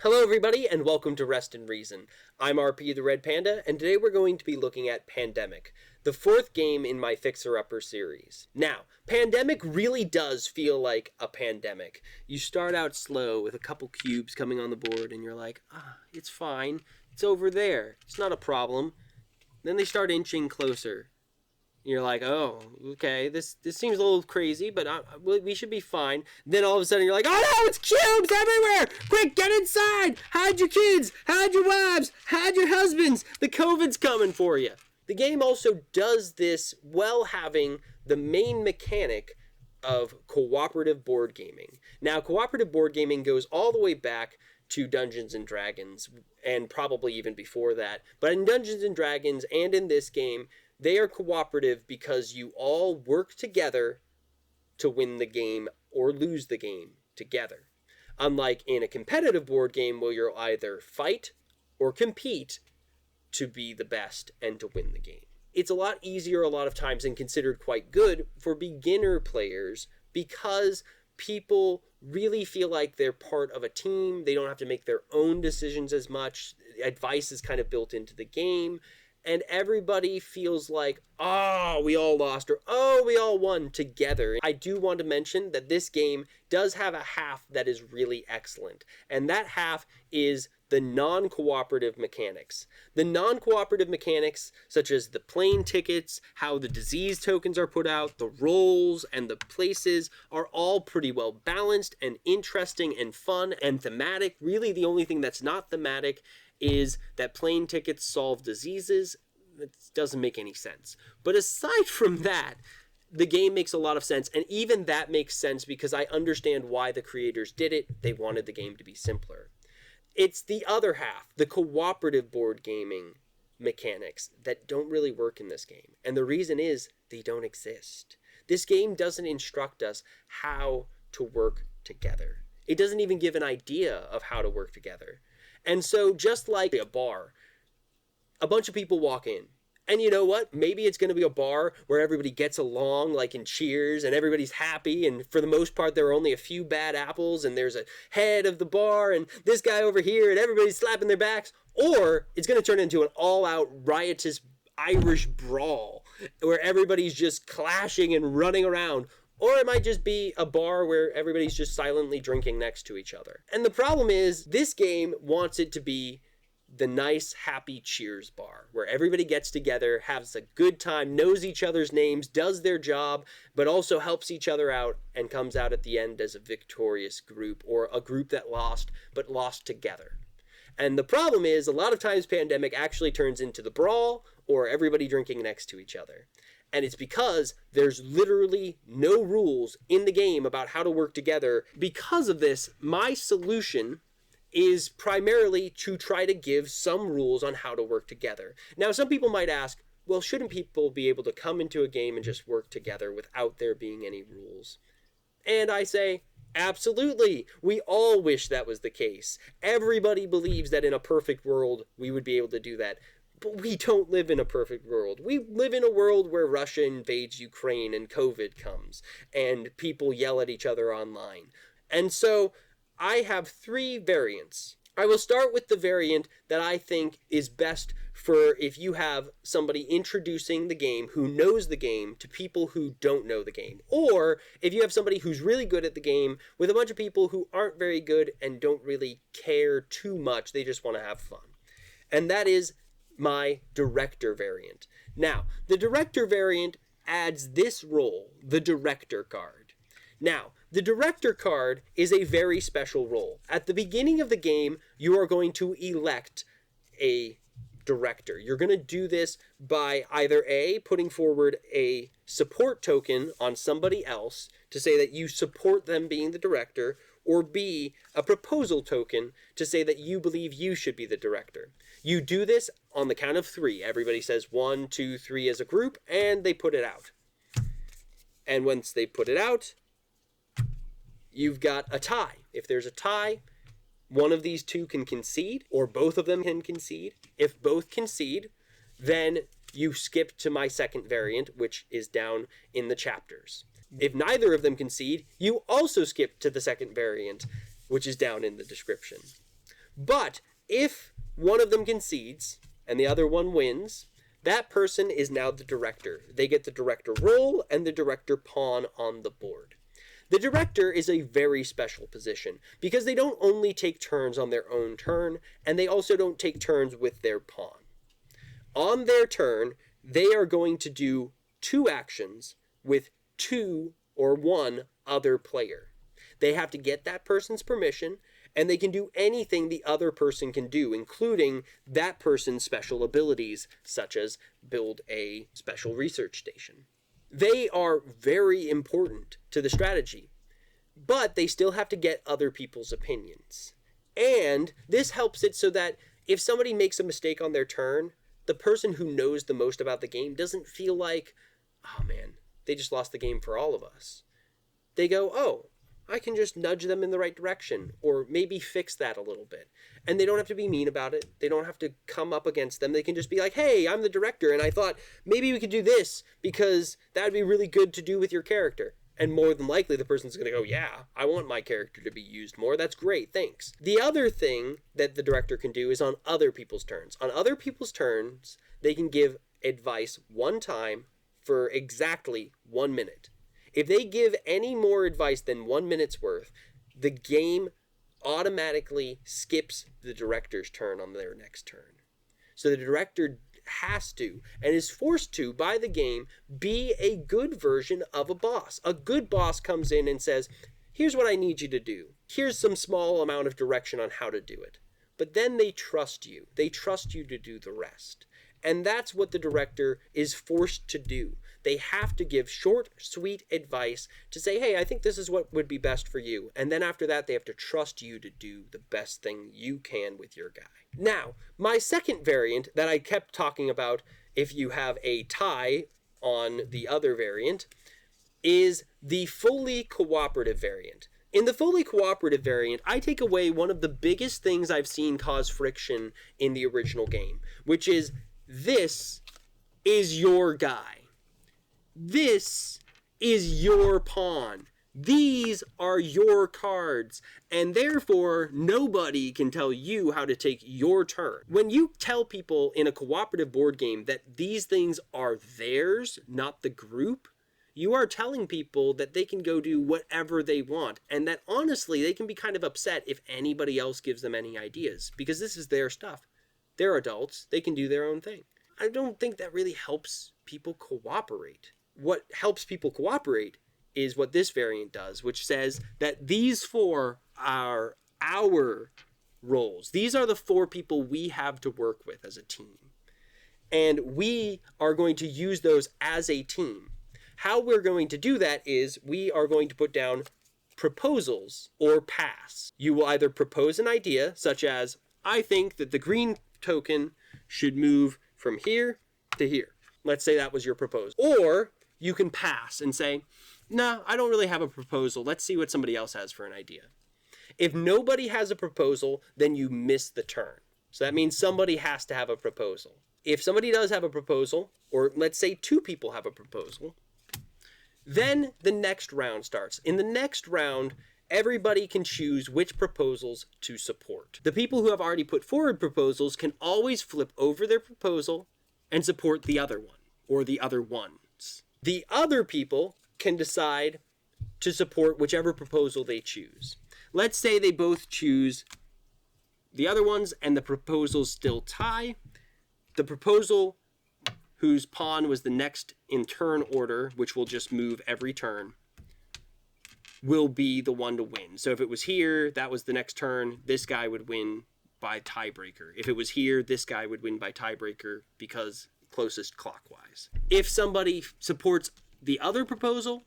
Hello everybody, and welcome to Rest and Reason. I'm RP the Red Panda, and today we're going to be looking at Pandemic, the fourth game in my Fixer Upper series. Now, Pandemic really does feel like a pandemic. You start out slow with a couple cubes coming on the board, and you're like, it's fine, it's over there, it's not a problem. Then they start inching closer. You're like, oh, okay, this seems a little crazy, but we should be fine. Then all of a sudden you're like, oh no, it's cubes everywhere! Quick, get inside! Hide your kids! Hide your wives! Hide your husbands! The COVID's coming for you. The game also does this while having the main mechanic of cooperative board gaming. Now, cooperative board gaming goes all the way back to Dungeons and Dragons, and probably even before that. But in Dungeons and Dragons and in this game, they are cooperative because you all work together to win the game or lose the game together. Unlike in a competitive board game where you'll either fight or compete to be the best and to win the game. It's a lot easier a lot of times and considered quite good for beginner players because people really feel like they're part of a team. They don't have to make their own decisions as much. Advice is kind of built into the game. And everybody feels like, oh, we all lost, or oh, we all won together. I do want to mention that this game does have a half that is really excellent. And that half is the non-cooperative mechanics. The non-cooperative mechanics, such as the plane tickets, how the disease tokens are put out, the roles, and the places, are all pretty well balanced and interesting and fun and thematic. Really, the only thing that's not thematic is that plane tickets solve diseases. It doesn't make any sense. But aside from that, the game makes a lot of sense, and even that makes sense because I understand why the creators did it. They wanted the game to be simpler. It's the other half, the cooperative board gaming mechanics, that don't really work in this game. And the reason is they don't exist. This game doesn't instruct us how to work together. It doesn't even give an idea of how to work together. And so just like a bar, a bunch of people walk in. And you know what? Maybe it's going to be a bar where everybody gets along like in Cheers and everybody's happy. And for the most part, there are only a few bad apples and there's a head of the bar and this guy over here and everybody's slapping their backs. Or it's going to turn into an all-out riotous Irish brawl where everybody's just clashing and running around. Or it might just be a bar where everybody's just silently drinking next to each other. And the problem is, this game wants it to be the nice, happy Cheers bar, where everybody gets together, has a good time, knows each other's names, does their job, but also helps each other out, and comes out at the end as a victorious group, or a group that lost, but lost together. And the problem is, a lot of times Pandemic actually turns into the brawl, or everybody drinking next to each other. And it's because there's literally no rules in the game about how to work together. Because of this, my solution is primarily to try to give some rules on how to work together. Now, some people might ask, well, shouldn't people be able to come into a game and just work together without there being any rules? And I say, absolutely. We all wish that was the case. Everybody believes that in a perfect world, we would be able to do that. But we don't live in a perfect world. We live in a world where Russia invades Ukraine and COVID comes and people yell at each other online. And so I have three variants. I will start with the variant that I think is best for if you have somebody introducing the game who knows the game to people who don't know the game. Or if you have somebody who's really good at the game with a bunch of people who aren't very good and don't really care too much. They just want to have fun. And that is my director variant. Now, the director variant adds this role, the director card. Now, the director card is a very special role. At the beginning of the game, you are going to elect a director. You're going to do this by either A, putting forward a support token on somebody else to say that you support them being the director, or B, a proposal token to say that you believe you should be the director. You do this on the count of 3. Everybody says 1, 2, 3 as a group, and they put it out. And once they put it out, you've got a tie. If there's a tie, one of these two can concede, or both of them can concede. If both concede, then you skip to my second variant, which is down in the chapters. If neither of them concede, you also skip to the second variant, which is down in the description. But if one of them concedes and the other one wins, that person is now the director. They get the director role and the director pawn on the board. The director is a very special position because they don't only take turns on their own turn, and they also don't take turns with their pawn. On their turn, they are going to do 2 actions with 2 or 1 other player. They have to get that person's permission, and they can do anything the other person can do, including that person's special abilities, such as build a special research station. They are very important to the strategy, but they still have to get other people's opinions. And this helps it so that if somebody makes a mistake on their turn, the person who knows the most about the game doesn't feel like, oh man, they just lost the game for all of us. They go, oh, I can just nudge them in the right direction, or maybe fix that a little bit. And they don't have to be mean about it. They don't have to come up against them. They can just be like, hey, I'm the director, and I thought maybe we could do this because that would be really good to do with your character. And more than likely, the person's going to go, yeah, I want my character to be used more. That's great, thanks. The other thing that the director can do is on other people's turns. On other people's turns, they can give advice one time for exactly 1 minute. If they give any more advice than 1 minute's worth, the game automatically skips the director's turn on their next turn. So the director has to, and is forced to by the game, be a good version of a boss. A good boss comes in and says, here's what I need you to do. Here's some small amount of direction on how to do it. But then they trust you. They trust you to do the rest. And that's what the director is forced to do. They have to give short, sweet advice to say, hey, I think this is what would be best for you. And then after that, they have to trust you to do the best thing you can with your guy. Now, my second variant that I kept talking about, if you have a tie on the other variant, is the fully cooperative variant. In the fully cooperative variant, I take away one of the biggest things I've seen cause friction in the original game, which is this is your guy. This is your pawn. These are your cards, and therefore nobody can tell you how to take your turn. When you tell people in a cooperative board game that these things are theirs, not the group, you are telling people that they can go do whatever they want, and that honestly they can be kind of upset if anybody else gives them any ideas, because this is their stuff. They're adults, they can do their own thing. I don't think that really helps people cooperate. What helps people cooperate is what this variant does, which says that these 4 are our roles. These are the 4 people we have to work with as a team. And we are going to use those as a team. How we're going to do that is we are going to put down proposals or pass. You will either propose an idea, such as, I think that the green token should move from here to here. Let's say that was your proposal. Or you can pass and say, no, I don't really have a proposal. Let's see what somebody else has for an idea. If nobody has a proposal, then you miss the turn. So that means somebody has to have a proposal. If somebody does have a proposal, or let's say 2 people have a proposal, then the next round starts. In the next round, everybody can choose which proposals to support. The people who have already put forward proposals can always flip over their proposal and support the other one, or the other ones. The other people can decide to support whichever proposal they choose. Let's say they both choose the other ones and the proposals still tie. The proposal whose pawn was the next in turn order, which will just move every turn, will be the one to win. So if it was here, that was the next turn, this guy would win by tiebreaker. If it was here, this guy would win by tiebreaker because closest clockwise. If somebody supports the other proposal,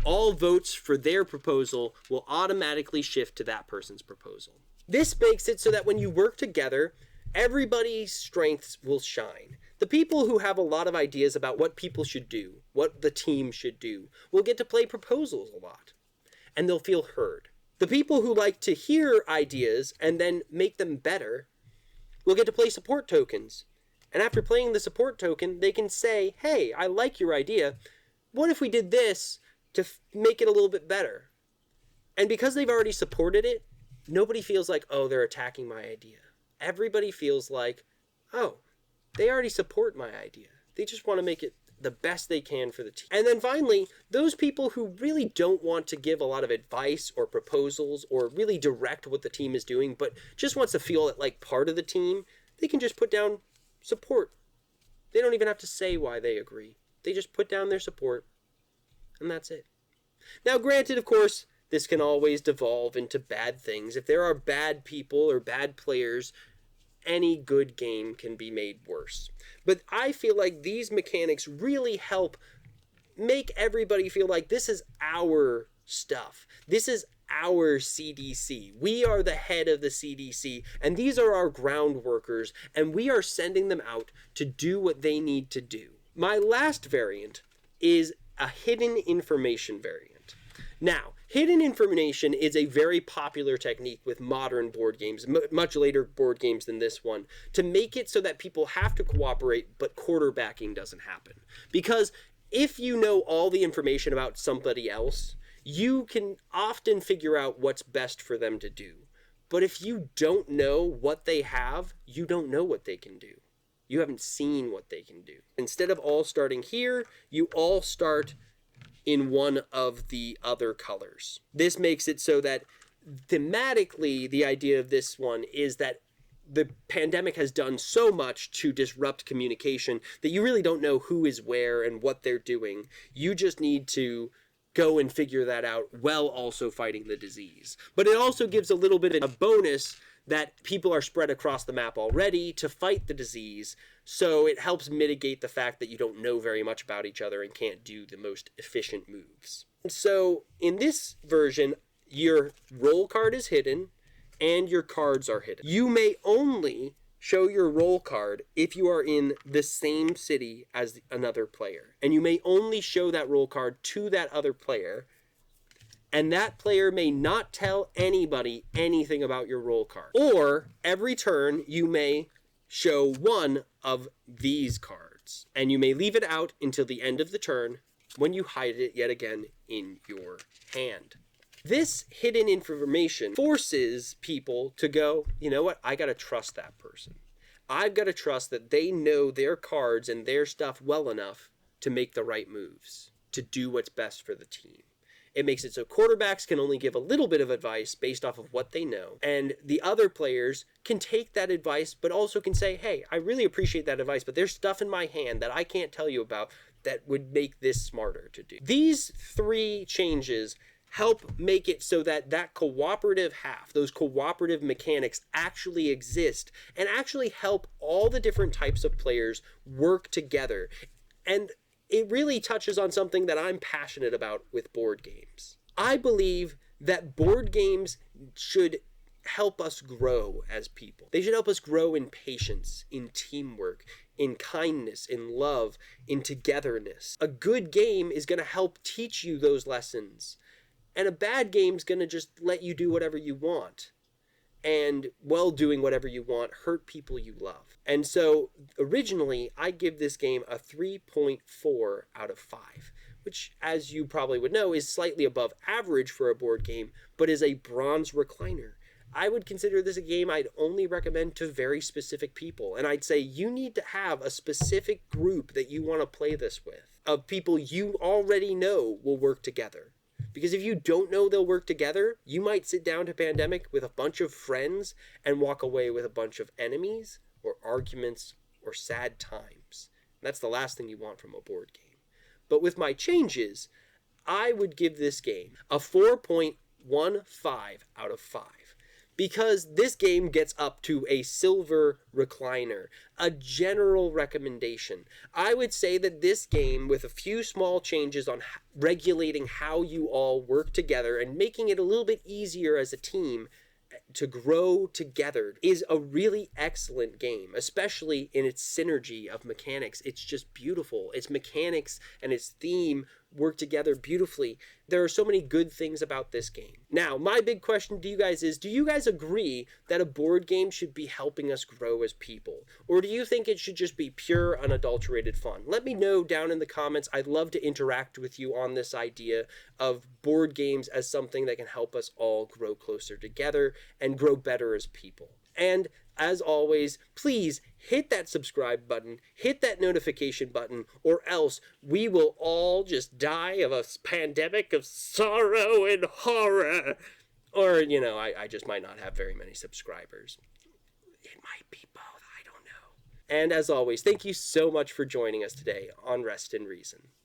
all votes for their proposal will automatically shift to that person's proposal. This makes it so that when you work together, everybody's strengths will shine. The people who have a lot of ideas about what people should do, what the team should do, will get to play proposals a lot, and they'll feel heard. The people who like to hear ideas and then make them better will get to play support tokens. And after playing the support token, they can say, hey, I like your idea. What if we did this to make it a little bit better? And because they've already supported it, nobody feels like, oh, they're attacking my idea. Everybody feels like, oh, they already support my idea. They just want to make it the best they can for the team. And then finally, those people who really don't want to give a lot of advice or proposals or really direct what the team is doing, but just wants to feel like part of the team, they can just put down support. They don't even have to say why they agree. They just put down their support, and that's it. Now, granted, of course, this can always devolve into bad things. If there are bad people or bad players, any good game can be made worse. But I feel like these mechanics really help make everybody feel like this is our stuff. This is our CDC. We are the head of the CDC, and these are our ground workers, and we are sending them out to do what they need to do. My last variant is a hidden information variant. Now, hidden information is a very popular technique with modern board games, much later board games than this one, to make it so that people have to cooperate, but quarterbacking doesn't happen. Because if you know all the information about somebody else, you can often figure out what's best for them to do. But if you don't know what they have, you don't know what they can do. You haven't seen what they can do. Instead of all starting here, you all start in one of the other colors. This makes it so that thematically, the idea of this one is that the pandemic has done so much to disrupt communication that you really don't know who is where and what they're doing. You just need to go and figure that out while also fighting the disease. But it also gives a little bit of a bonus that people are spread across the map already to fight the disease, so it helps mitigate the fact that you don't know very much about each other and can't do the most efficient moves. So in this version, your roll card is hidden and your cards are hidden. You may only show your roll card if you are in the same city as another player, and you may only show that roll card to that other player, and that player may not tell anybody anything about your roll card. Or every turn you may show one of these cards, and you may leave it out until the end of the turn when you hide it yet again in your hand. This hidden information forces people to go, you know what, I gotta trust that person. I've gotta trust that they know their cards and their stuff well enough to make the right moves, to do what's best for the team. It makes it so quarterbacks can only give a little bit of advice based off of what they know. And the other players can take that advice, but also can say, hey, I really appreciate that advice, but there's stuff in my hand that I can't tell you about that would make this smarter to do. These three changes help make it so that that cooperative half, those cooperative mechanics actually exist and actually help all the different types of players work together. And it really touches on something that I'm passionate about with board games. I believe that board games should help us grow as people. They should help us grow in patience, in teamwork, in kindness, in love, in togetherness. A good game is going to help teach you those lessons. And a bad game is going to just let you do whatever you want. And while doing whatever you want, hurt people you love. And so originally, I give this game a 3.4 out of 5, which, as you probably would know, is slightly above average for a board game, but is a bronze recliner. I would consider this a game I'd only recommend to very specific people. And I'd say you need to have a specific group that you want to play this with, of people you already know will work together. Because if you don't know they'll work together, you might sit down to Pandemic with a bunch of friends and walk away with a bunch of enemies or arguments or sad times. That's the last thing you want from a board game. But with my changes, I would give this game a 4.15 out of 5. Because this game gets up to a silver recliner, a general recommendation. I would say that this game, with a few small changes on regulating how you all work together and making it a little bit easier as a team to grow together, is a really excellent game, especially in its synergy of mechanics. It's just beautiful. Its mechanics and its theme work together beautifully. There are so many good things about this game. Now, my big question to you guys is, do you guys agree that a board game should be helping us grow as people? Or do you think it should just be pure, unadulterated fun? Let me know down in the comments. I'd love to interact with you on this idea of board games as something that can help us all grow closer together and grow better as people. And as always, please hit that subscribe button, hit that notification button, or else we will all just die of a pandemic of sorrow and horror. Or, I just might not have very many subscribers. It might be both, I don't know. And as always, thank you so much for joining us today on Rest in Reason.